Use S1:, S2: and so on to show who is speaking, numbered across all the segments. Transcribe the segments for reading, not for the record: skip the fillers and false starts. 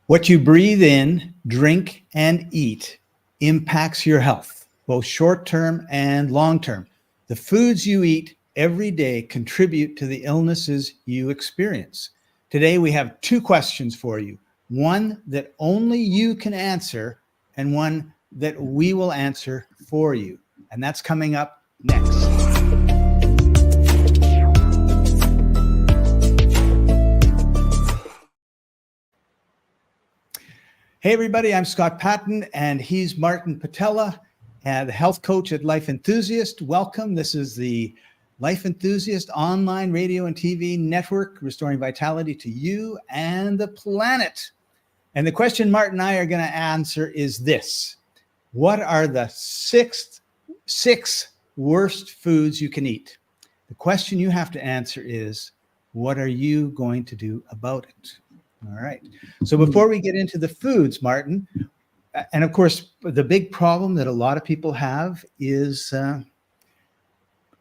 S1: What you breathe in, drink, and eat impacts your health, both short-term and long-term. The foods you eat every day contribute to the illnesses you experience. Today, we have two questions for you. One that only you can answer and one that we will answer for you. And that's coming up next. Hey everybody, I'm Scott Paton and he's Martin Pytela, the health coach at Life Enthusiast. Welcome. This is the Life Enthusiast online radio and TV network, restoring vitality to you and the planet. And the question Martin and I are going to answer is this. What are the six worst foods you can eat? The question you have to answer is, what are you going to do about it? All right. So before we get into the foods, Martin, and of course, the big problem that a lot of people have is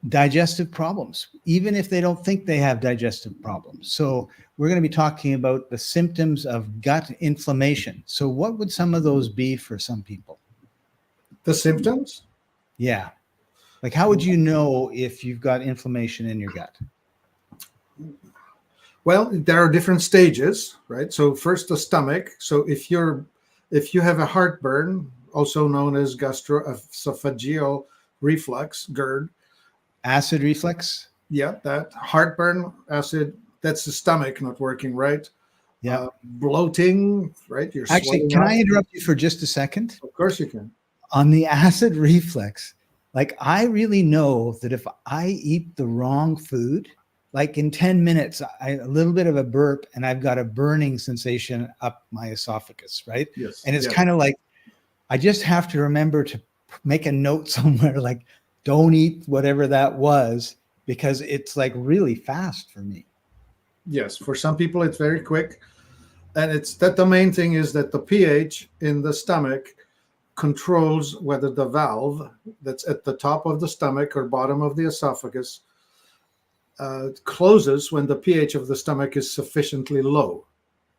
S1: digestive problems, even if they don't think they have digestive problems. So we're going to be talking about the symptoms of gut inflammation. So what would some of those be for some people?
S2: The symptoms?
S1: Yeah. Like, how would you know if you've got inflammation in your gut?
S2: Well, there are different stages, right? So first the stomach. So if you have a heartburn, also known as gastroesophageal reflux, GERD.
S1: Acid reflux?
S2: Yeah, that heartburn, acid, that's the stomach not working right.
S1: Yeah.
S2: Bloating, right? You're
S1: actually, can I interrupt you for just a second?
S2: Of course you can.
S1: On the acid reflux, like I really know that if I eat the wrong food, like in 10 minutes, a little bit of a burp and I've got a burning sensation up my esophagus, right?
S2: Yes.
S1: And it's kind of like, I just have to remember to make a note somewhere, like, don't eat whatever that was, because it's like really fast for me.
S2: Yes, for some people it's very quick. And it's that the main thing is that the pH in the stomach controls whether the valve that's at the top of the stomach or bottom of the esophagus closes when the pH of the stomach is sufficiently low,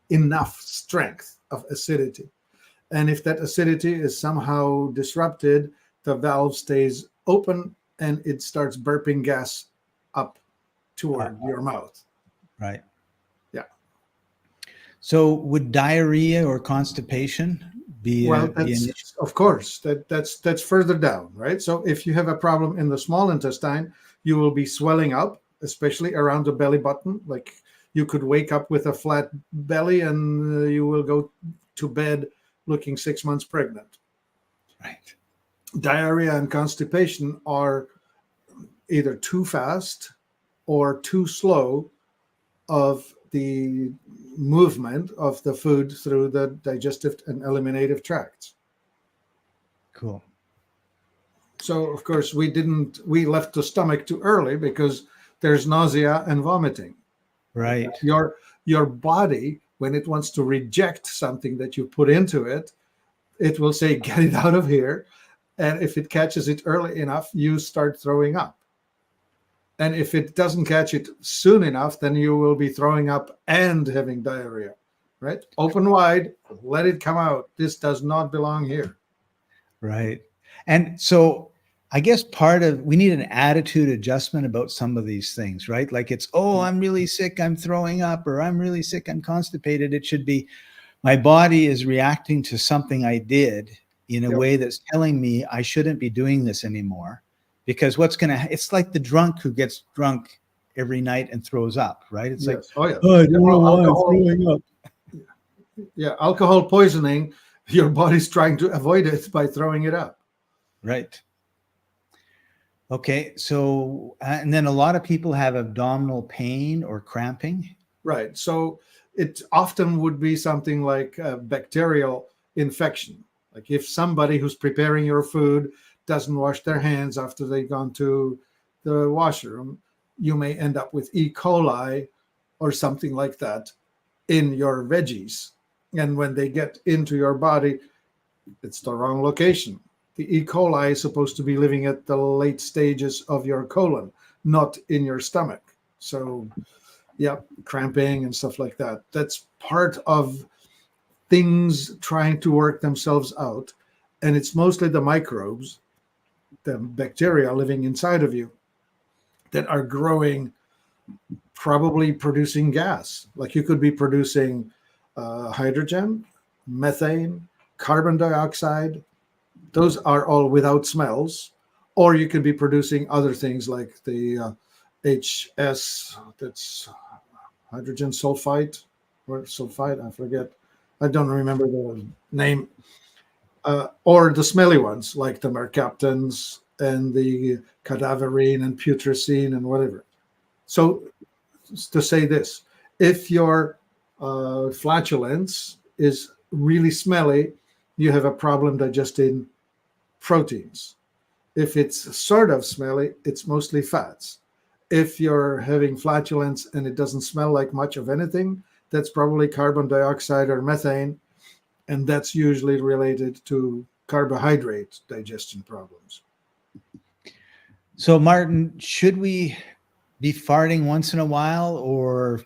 S2: enough strength of acidity. And if that acidity is somehow disrupted, the valve stays open and it starts burping gas up toward your mouth.
S1: Right.
S2: Yeah.
S1: So would diarrhea or constipation be?
S2: Well, of course, that's further down, right? So if you have a problem in the small intestine, you will be swelling up, especially around the belly button. Like you could wake up with a flat belly and you will go to bed looking 6 months pregnant.
S1: Right.
S2: Diarrhea and constipation are either too fast or too slow of the movement of the food through the digestive and eliminative tracts.
S1: Cool.
S2: So of course we left the stomach too early because there's nausea and vomiting.
S1: Right.
S2: Your body, when it wants to reject something that you put into it, it will say, get it out of here. And if it catches it early enough, you start throwing up. And if it doesn't catch it soon enough, then you will be throwing up and having diarrhea, right? Open wide, let it come out. This does not belong here.
S1: Right. And so I guess we need an attitude adjustment about some of these things, right? Like it's, oh, I'm really sick, I'm throwing up, or I'm really sick, I'm constipated. It should be, my body is reacting to something I did in a way that's telling me I shouldn't be doing this anymore. Because it's like the drunk who gets drunk every night and throws up, right? It's like,
S2: oh, yeah.
S1: I don't know why I'm throwing up.
S2: Yeah, alcohol poisoning, your body's trying to avoid it by throwing it up.
S1: Right. Okay, so, and then a lot of people have abdominal pain or cramping.
S2: Right, so it often would be something like a bacterial infection. Like if somebody who's preparing your food doesn't wash their hands after they've gone to the washroom, you may end up with E. coli or something like that in your veggies. And when they get into your body, it's the wrong location. The E. coli is supposed to be living at the late stages of your colon, not in your stomach. So, yeah, cramping and stuff like that. That's part of things trying to work themselves out. And it's mostly the microbes, the bacteria living inside of you that are growing, probably producing gas. Like you could be producing hydrogen, methane, carbon dioxide. Those are all without smells. Or you could be producing other things like the HS, that's hydrogen sulfide or sulfide, I forget. I don't remember the name. Or the smelly ones like the mercaptans and the cadaverine and putrescine and whatever. So to say this, if your flatulence is really smelly, you have a problem digesting proteins. If it's sort of smelly, it's mostly fats. If you're having flatulence and it doesn't smell like much of anything, that's probably carbon dioxide or methane, and that's usually related to carbohydrate digestion problems.
S1: So, Martin, should we be farting once in a while, or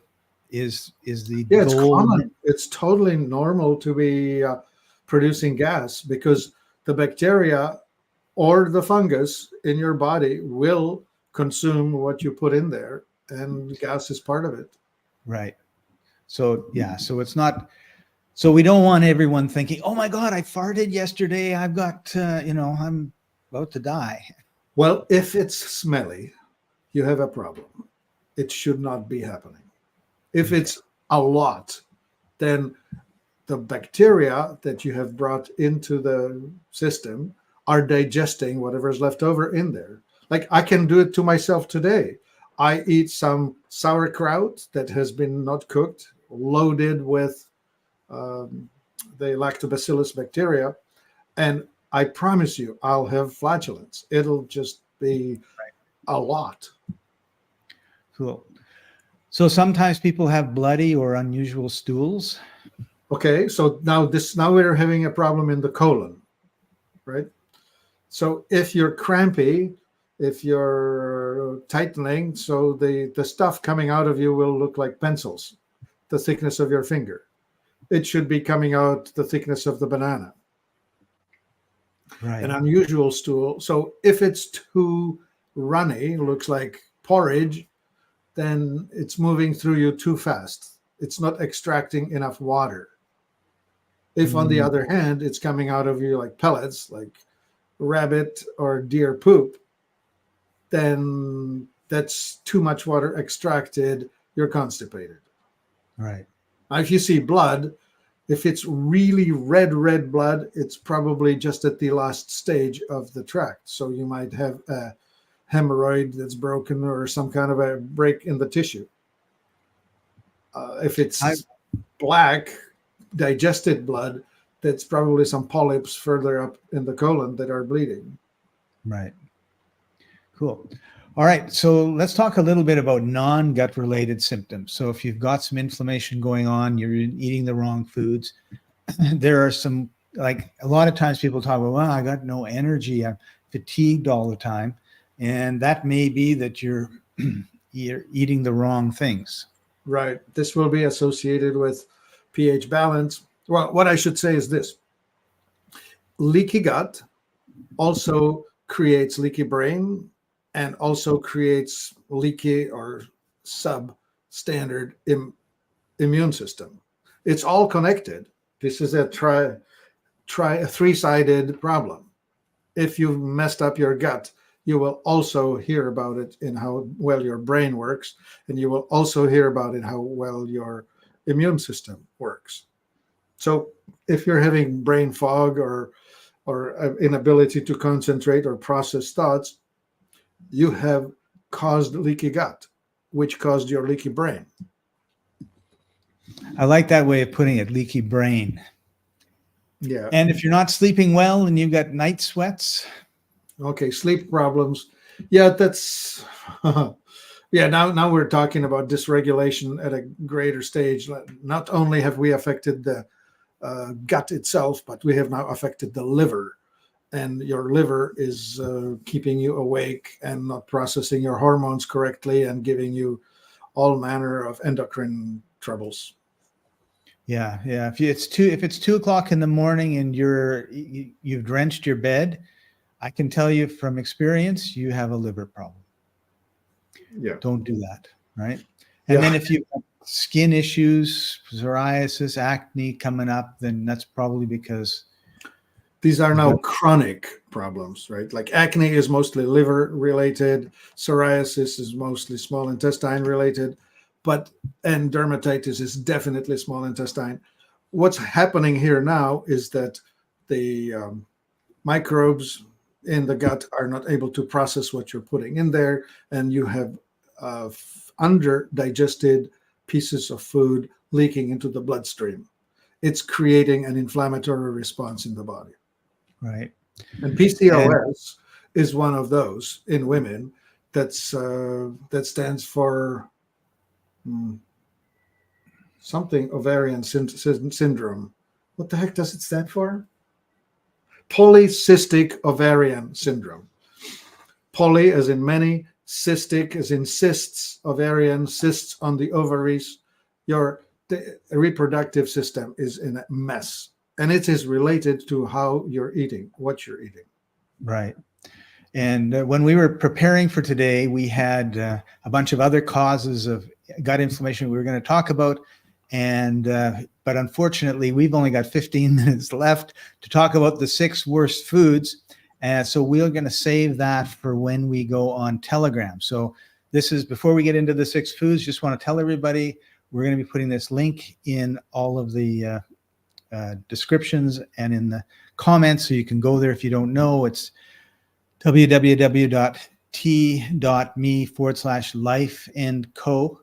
S1: is the
S2: It's
S1: goal?
S2: common. It's totally normal to be producing gas, because the bacteria or the fungus in your body will consume what you put in there, and gas is part of it.
S1: Right. So yeah, so it's not. So we don't want everyone thinking, "Oh my God, I farted yesterday. I've got, I'm about to die."
S2: Well, if it's smelly, you have a problem. It should not be happening. If it's a lot, then the bacteria that you have brought into the system are digesting whatever's left over in there. Like I can do it to myself today. I eat some sauerkraut that has been not cooked, loaded with the lactobacillus bacteria, and I promise you, I'll have flatulence. It'll just be a lot.
S1: Cool. So sometimes people have bloody or unusual stools.
S2: Okay, so now we're having a problem in the colon, right? So if you're crampy, if you're tightening, so the stuff coming out of you will look like pencils, the thickness of your finger. It should be coming out the thickness of the banana.
S1: Right.
S2: An unusual stool. So if it's too runny, looks like porridge, then it's moving through you too fast. It's not extracting enough water. If, on the other hand, it's coming out of you like pellets, like rabbit or deer poop, then that's too much water extracted. You're constipated.
S1: Right.
S2: Now, if you see blood, if it's really red blood, it's probably just at the last stage of the tract. So you might have a hemorrhoid that's broken or some kind of a break in the tissue. If it's black, digested blood, that's probably some polyps further up in the colon that are bleeding.
S1: Right. Cool. All right. So let's talk a little bit about non-gut related symptoms. So if you've got some inflammation going on, you're eating the wrong foods, there are some, like a lot of times people talk about, well, I got no energy. I'm fatigued all the time. And that may be that you're eating the wrong things.
S2: Right. This will be associated with pH balance. Well, what I should say is this. Leaky gut also creates leaky brain and also creates leaky or substandard immune system. It's all connected. This is a three-sided problem. If you've messed up your gut, you will also hear about it in how well your brain works, and you will also hear about it how well your immune system works. So if you're having brain fog or inability to concentrate or process thoughts, you have caused leaky gut, which caused your leaky brain.
S1: I like that way of putting it, leaky brain.
S2: Yeah.
S1: And if you're not sleeping well and you've got night sweats.
S2: Okay, sleep problems. Yeah, that's yeah, now we're talking about dysregulation at a greater stage. Not only have we affected the gut itself, but we have now affected the liver. And your liver is keeping you awake and not processing your hormones correctly and giving you all manner of endocrine troubles.
S1: Yeah, yeah. If it's 2 o'clock in the morning and you've drenched your bed, I can tell you from experience, you have a liver problem.
S2: Yeah.
S1: Don't do that, right? And
S2: Yeah.
S1: then if you have skin issues, psoriasis, acne coming up, then that's probably because
S2: These are
S1: you've
S2: now
S1: got,
S2: chronic problems, right? Like acne is mostly liver related, psoriasis is mostly small intestine related, and dermatitis is definitely small intestine. What's happening here now is that the microbes in the gut are not able to process what you're putting in there, and you have under digested pieces of food leaking into the bloodstream. It's creating an inflammatory response in the body.
S1: right.
S2: And
S1: And
S2: PCOS is one of those in women. That stands for something ovarian syndrome. What the heck does it stand for? Polycystic ovarian syndrome. Poly as in many, cystic as in cysts, ovarian cysts on the ovaries. The reproductive system is in a mess, and it is related to how you're eating, what you're eating.
S1: right. And when we were preparing for today, we had a bunch of other causes of gut inflammation we were going to talk about. And but unfortunately, we've only got 15 minutes left to talk about the 6 worst foods. And so we're going to save that for when we go on Telegram. So this is before we get into the 6 foods. Just want to tell everybody we're going to be putting this link in all of the descriptions and in the comments, so you can go there if you don't know. It's www.t.me/life&co.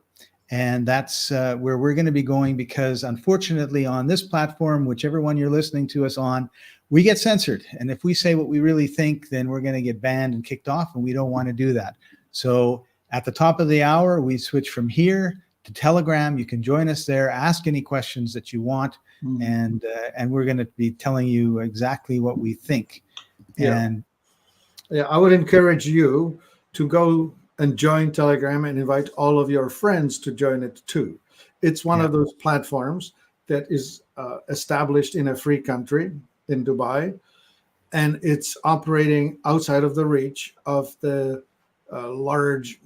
S1: And that's where we're going to be going, because unfortunately on this platform, whichever one you're listening to us on, we get censored. And if we say what we really think, then we're going to get banned and kicked off, and we don't want to do that. So at the top of the hour, we switch from here to Telegram. You can join us there, ask any questions that you want, and we're going to be telling you exactly what we think.
S2: Yeah.
S1: And
S2: I would encourage you to go and join Telegram and invite all of your friends to join it too. It's one of those platforms that is established in a free country in Dubai, and it's operating outside of the reach of the large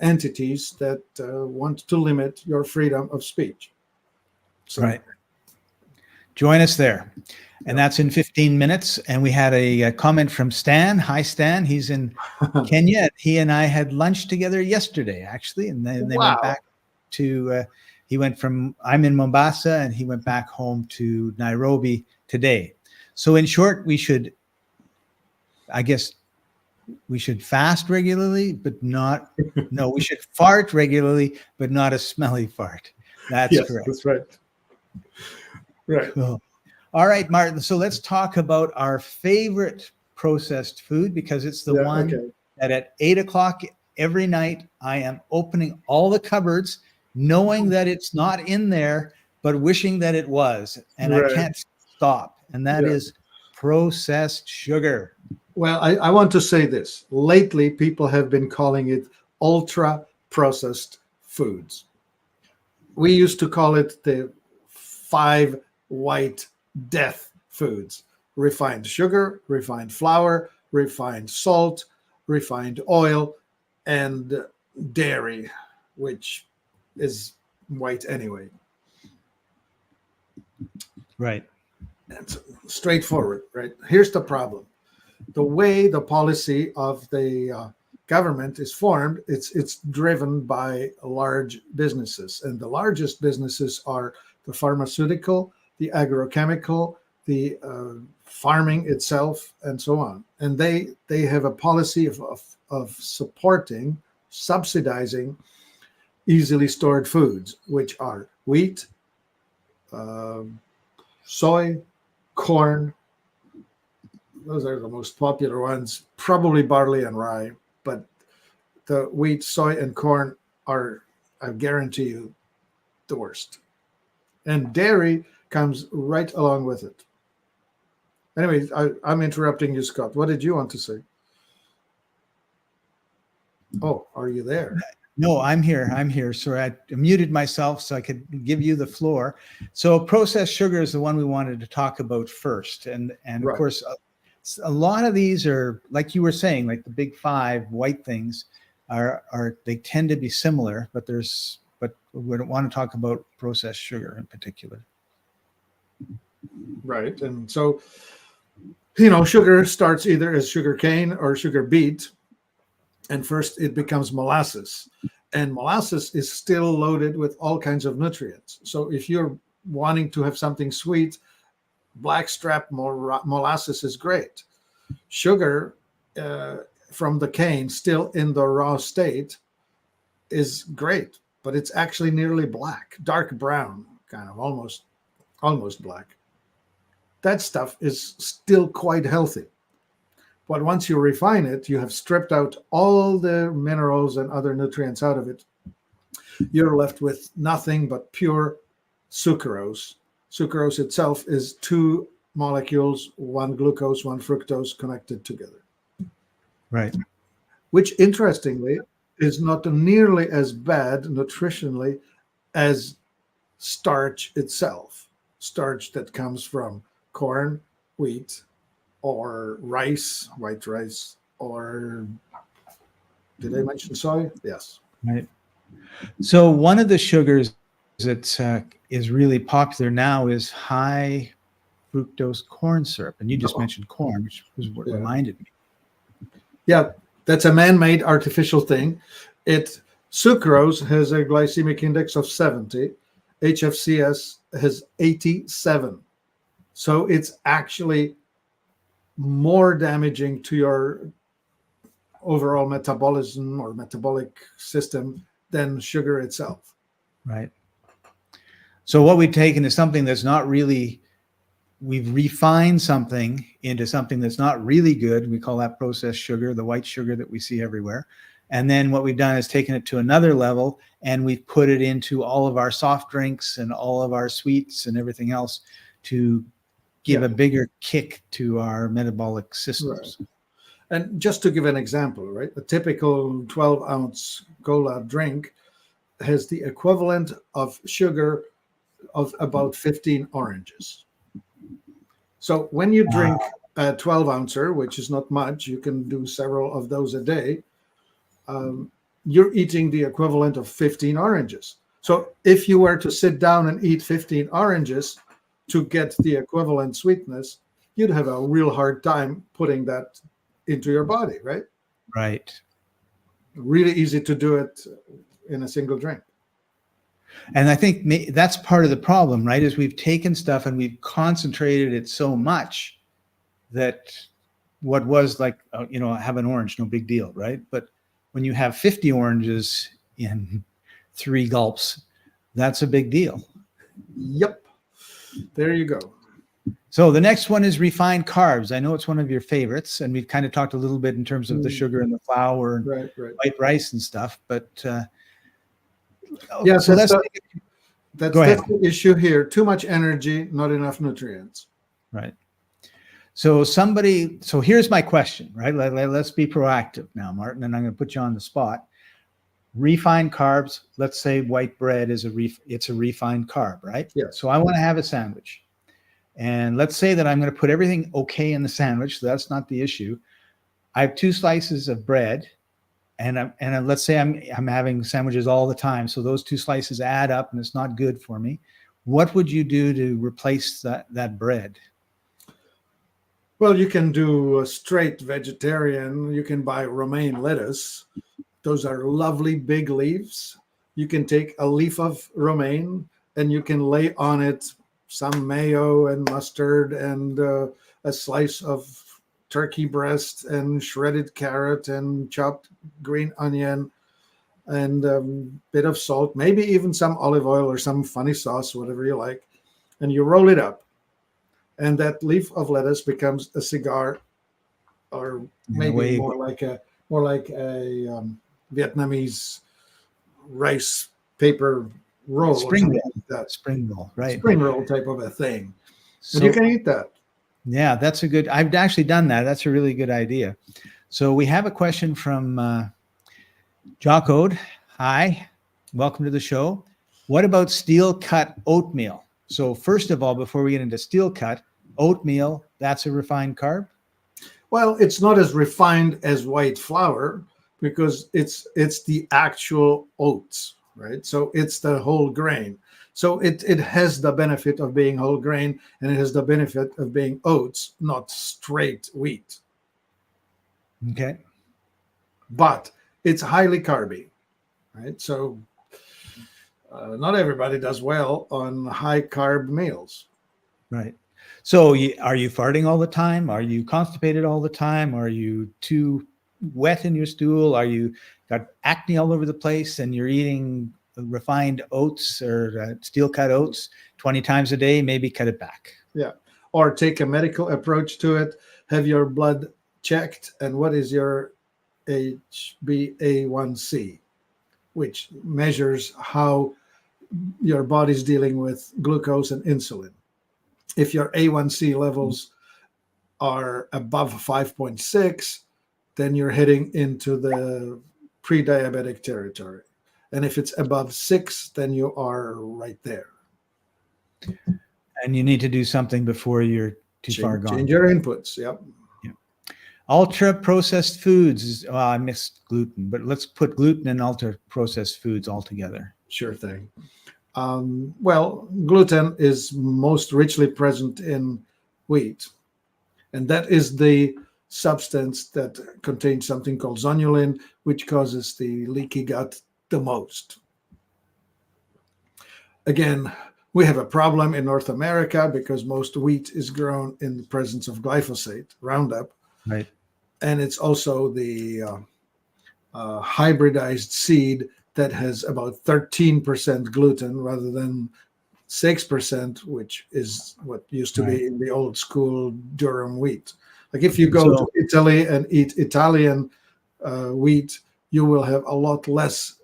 S2: entities that want to limit your freedom of speech. So,
S1: right. Join us there. And that's in 15 minutes. And we had a comment from Stan. Hi, Stan. He's in Kenya. He and I had lunch together yesterday, actually. And then they went back to, I'm in Mombasa, and he went back home to Nairobi today. So in short, we should fast regularly, but not, no, we should fart regularly, but not a smelly fart. That's correct.
S2: That's right. Right.
S1: Cool. All right, Martin. So let's talk about our favorite processed food, because it's the one that at 8 o'clock every night, I am opening all the cupboards, knowing that it's not in there, but wishing that it was. And I can't stop. And that is processed sugar.
S2: Well, I want to say this. Lately, people have been calling it ultra processed foods. We used to call it the 5 white death foods: refined sugar, refined flour, refined salt, refined oil, and dairy, which is white anyway.
S1: Right.
S2: It's straightforward, right? Here's the problem. The way the policy of the government is formed, it's driven by large businesses. And the largest businesses are the pharmaceutical, the agrochemical, the farming itself, and so on. And they have a policy of supporting, subsidizing easily stored foods, which are wheat, soy, corn. Those are the most popular ones, probably barley and rye. But the wheat, soy, and corn are, I guarantee you, the worst. And dairy comes right along with it. Anyway, I'm interrupting you, Scott. What did you want to say? Oh, are you there?
S1: No, I'm here. I'm here. Sorry, I muted myself so I could give you the floor. So processed sugar is the one we wanted to talk about first. And of
S2: Right.
S1: course, a lot of these are, like you were saying, like the big five white things are they tend to be similar, but we don't want to talk about processed sugar in particular.
S2: Right. And so, sugar starts either as sugar cane or sugar beet. And first it becomes molasses. And molasses is still loaded with all kinds of nutrients. So if you're wanting to have something sweet, blackstrap molasses is great. Sugar from the cane, still in the raw state, is great, but it's actually nearly black, dark brown, kind of almost black. That stuff is still quite healthy. But once you refine it, you have stripped out all the minerals and other nutrients out of it. You're left with nothing but pure sucrose. Sucrose itself is two molecules, one glucose, one fructose, connected together.
S1: Right.
S2: Which, interestingly, is not nearly as bad nutritionally as starch itself. Starch that comes from corn, wheat, or rice, white rice, or did I mention soy? Yes.
S1: Right. So one of the sugars that is really popular now is high fructose corn syrup. And you just mentioned corn, which was what reminded me.
S2: Yeah, that's a man-made artificial thing. Sucrose has a glycemic index of 70. HFCS has 87. So it's actually more damaging to your overall metabolism or metabolic system than sugar itself.
S1: Right. So what we've taken is something that's not really, we've refined something into something that's not really good. We call that processed sugar, the white sugar that we see everywhere. And then what we've done is taken it to another level, and we've put it into all of our soft drinks and all of our sweets and everything else to give a bigger kick to our metabolic systems.
S2: Right. And just to give an example, right? A typical 12-ounce cola drink has the equivalent of sugar of about 15 oranges. So when you drink a 12-ouncer, which is not much, you can do several of those a day, you're eating the equivalent of 15 oranges. So if you were to sit down and eat 15 oranges to get the equivalent sweetness, you'd have a real hard time putting that into your body, right?
S1: Right.
S2: Really easy to do it in a single drink.
S1: And I think that's part of the problem, right? Is we've taken stuff and we've concentrated it so much that what was like, have an orange, no big deal, right? But when you have 50 oranges in 3 gulps, that's a big deal.
S2: Yep. There you go.
S1: So the next one is refined carbs. I know it's one of your favorites, and we've kind of talked a little bit in terms of the sugar and the flour and white rice and stuff. But
S2: yeah,
S1: so
S2: that's the issue here. Too much energy, not enough nutrients.
S1: Right. So here's my question, right? Let's be proactive now, Martin, and I'm going to put you on the spot. Refined carbs, let's say white bread is it's a refined carb, right?
S2: Yeah.
S1: So I want to have a sandwich. And let's say that I'm going to put everything okay in the sandwich. So that's not the issue. I have 2 slices of bread, and let's say I'm having sandwiches all the time. So those 2 slices add up, and it's not good for me. What would you do to replace that bread?
S2: Well, you can do a straight vegetarian. You can buy romaine lettuce. Those are lovely big leaves. You can take a leaf of romaine and you can lay on it some mayo and mustard and a slice of turkey breast and shredded carrot and chopped green onion and a bit of salt, maybe even some olive oil or some funny sauce, whatever you like. And you roll it up. And that leaf of lettuce becomes a cigar, or maybe more like a Vietnamese rice paper roll.
S1: Spring roll.
S2: Like that.
S1: Spring roll, right?
S2: Spring roll type of a thing. So, and you can eat that.
S1: Yeah, I've actually done that. That's a really good idea. So we have a question from Jock Ode. Hi, welcome to the show. What about steel cut oatmeal? So first of all, before we get into steel cut, oatmeal, that's a refined carb?
S2: Well, it's not as refined as white flour because it's the actual oats, right? So it's the whole grain. So it has the benefit of being whole grain, and it has the benefit of being oats, not straight wheat.
S1: Okay,
S2: But it's highly carby, right? So not everybody does well on high carb meals.
S1: right. So are you farting all the time? Are you constipated all the time? Are you too wet in your stool? Are you got acne all over the place and you're eating refined oats or steel cut oats 20 times a day? Maybe cut it back.
S2: Yeah. Or take a medical approach to it. Have your blood checked, and what is your HbA1c, which measures how your body's dealing with glucose and insulin. If your A1C levels are above 5.6, then you're heading into the pre-diabetic territory. And if it's above 6, then you are right there.
S1: And you need to do something before you're too far gone.
S2: Change your inputs. Yep.
S1: Ultra processed foods. Well, I missed gluten, but let's put gluten and ultra processed foods all together.
S2: Sure thing. Well, gluten is most richly present in wheat, and that is the substance that contains something called zonulin, which causes the leaky gut the most. Again, we have a problem in North America because most wheat is grown in the presence of glyphosate, Roundup.
S1: Right.
S2: And it's also the hybridized seed that has about 13% gluten rather than 6%, which is what used to be in the old school durum wheat. Like if you go to Italy and eat Italian wheat, you will have a lot less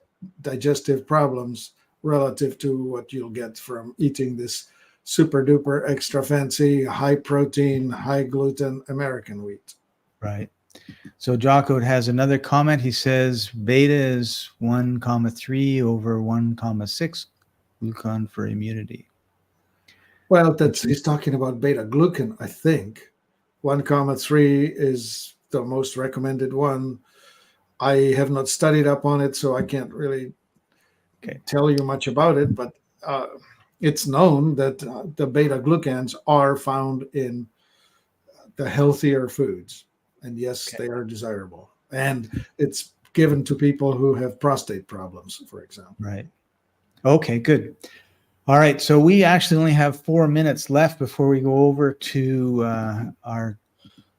S2: digestive problems relative to what you'll get from eating this super duper extra fancy, high protein, high gluten American wheat.
S1: Right. So Jocko has another comment. He says beta is 1,3 over 1,6 glucan for immunity.
S2: Well, he's talking about beta glucan, I think. 1,3 is the most recommended one. I have not studied up on it, so I can't really tell you much about it, but it's known that the beta glucans are found in the healthier foods. And yes, they are desirable. And it's given to people who have prostate problems, for example.
S1: Right. Okay, good. All right. So we actually only have 4 minutes left before we go over to our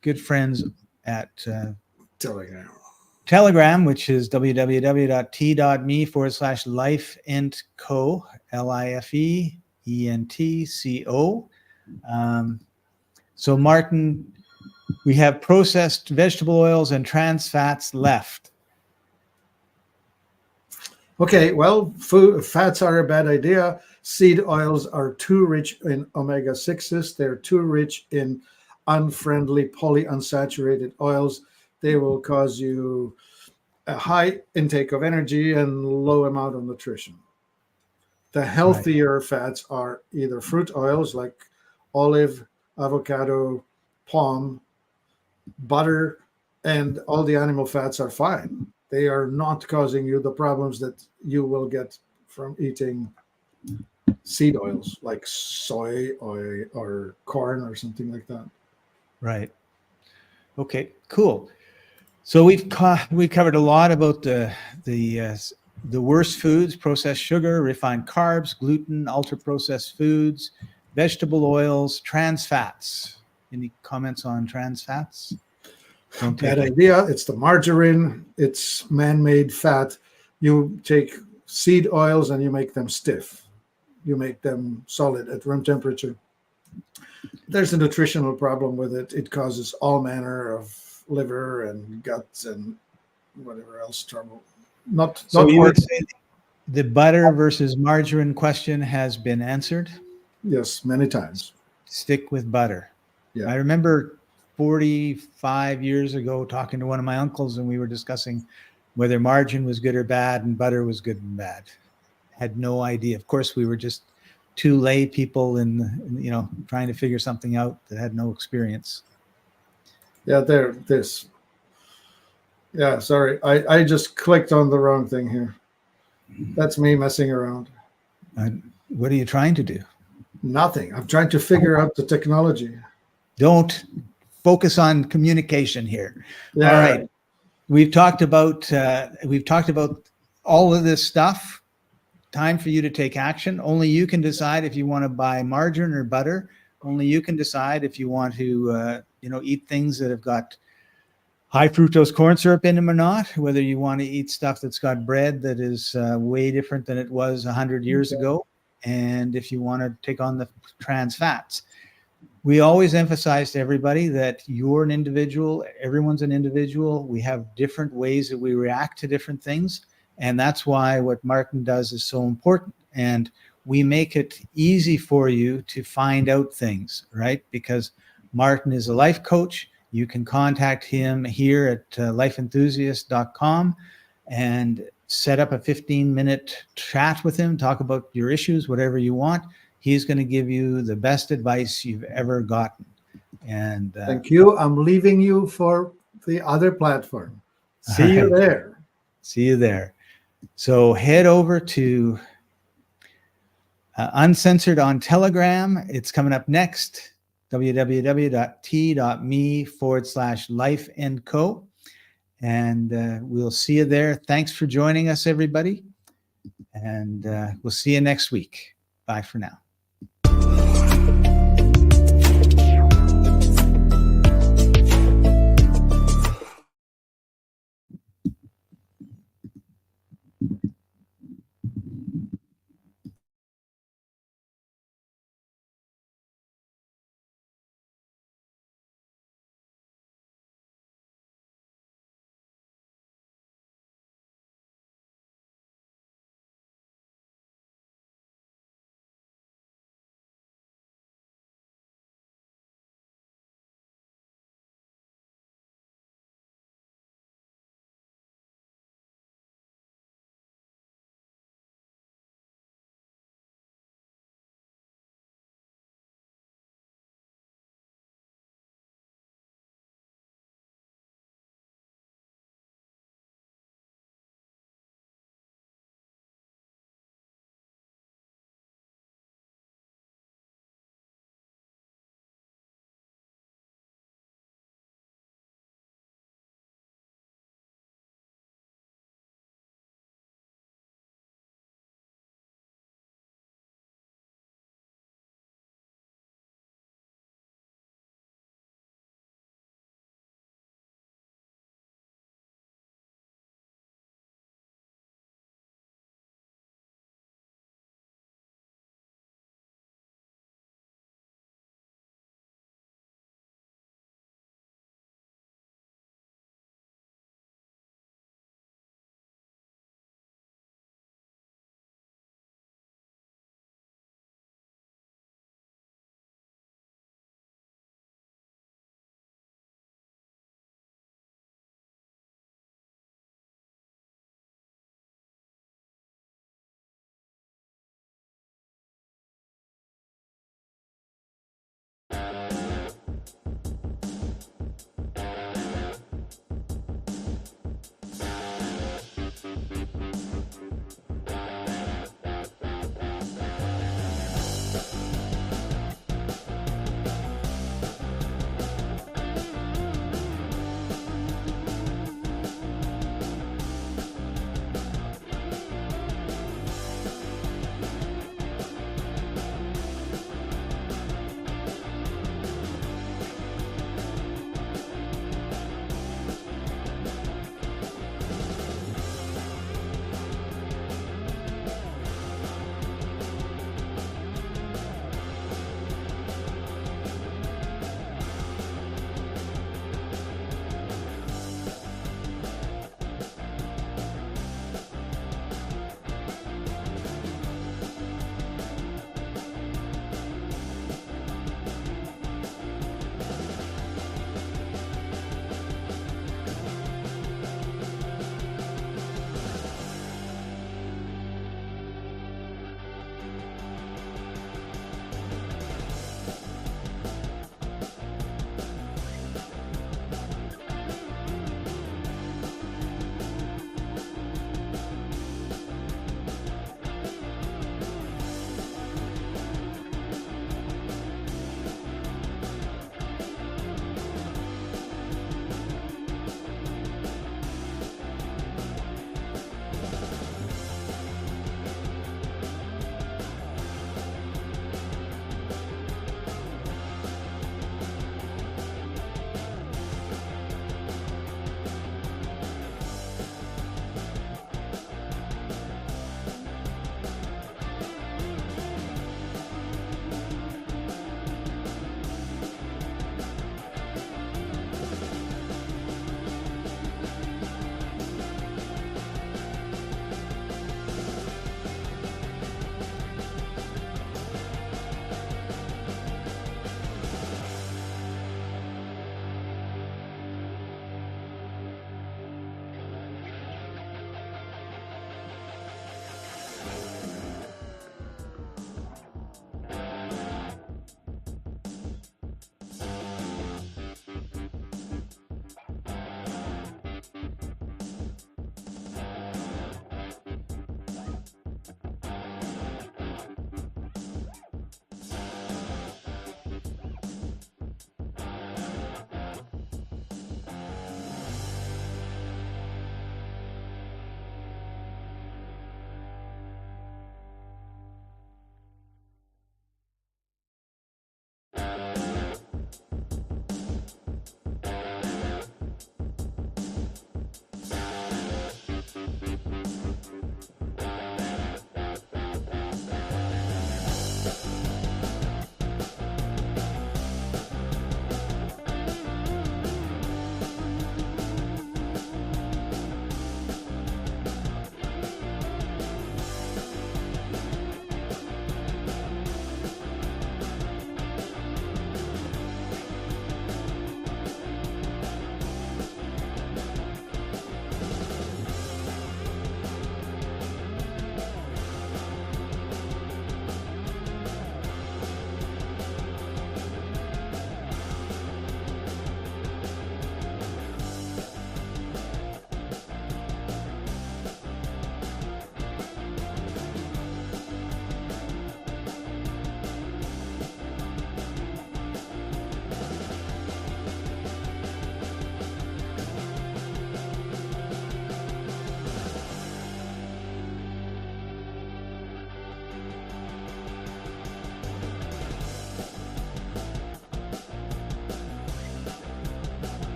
S1: good friends at Telegram, which is www.t.me/lifeentco, LIFEENTCO. So Martin, we have processed vegetable oils and trans fats left.
S2: Okay, well, fats are a bad idea. Seed oils are too rich in omega-6s. They're too rich in unfriendly polyunsaturated oils. They will cause you a high intake of energy and low amount of nutrition. The healthier fats are either fruit oils like olive, avocado, palm, butter, and all the animal fats are fine. They are not causing you the problems that you will get from eating seed oils like soy or corn or something like that.
S1: Right. Okay, cool. So we covered a lot about the worst foods: processed sugar, refined carbs, gluten, ultra processed foods, vegetable oils, trans fats. Any comments on trans fats?
S2: Bad idea. It's the margarine. It's man-made fat. You take seed oils and you make them stiff. You make them solid at room temperature. There's a nutritional problem with it. It causes all manner of liver and guts and whatever else trouble.
S1: So you would say the butter versus margarine question has been answered?
S2: Yes, many times.
S1: Stick with butter. Yeah. I remember 45 years ago talking to one of my uncles, and we were discussing whether margarine was good or bad and butter was good and bad. Had no idea. Of course, we were just two lay people trying to figure something out that had no experience.
S2: Yeah, this. Yeah, sorry. I just clicked on the wrong thing here. That's me messing around.
S1: What are you trying to do?
S2: Nothing. I'm trying to figure out the technology.
S1: Don't focus on communication here.
S2: Yeah.
S1: All right. We've talked about all of this stuff. Time for you to take action. Only you can decide if you want to buy margarine or butter. Only you can decide if you want to eat things that have got high fructose corn syrup in them or not, whether you want to eat stuff that's got bread that is way different than it was 100 years ago, and if you want to take on the trans fats. We always emphasize to everybody that you're an individual, everyone's an individual. We have different ways that we react to different things, and that's why what Martin does is so important. And we make it easy for you to find out things, right? Because Martin is a life coach. You can contact him here at lifeenthusiast.com and set up a 15-minute chat with him, talk about your issues, whatever you want. He's going to give you the best advice you've ever gotten. And
S2: thank you. I'm leaving you for the other platform. See you there.
S1: See you there. So head over to Uncensored on Telegram. It's coming up next. www.t.me/life&co. And we'll see you there. Thanks for joining us, everybody. And we'll see you next week. Bye for now.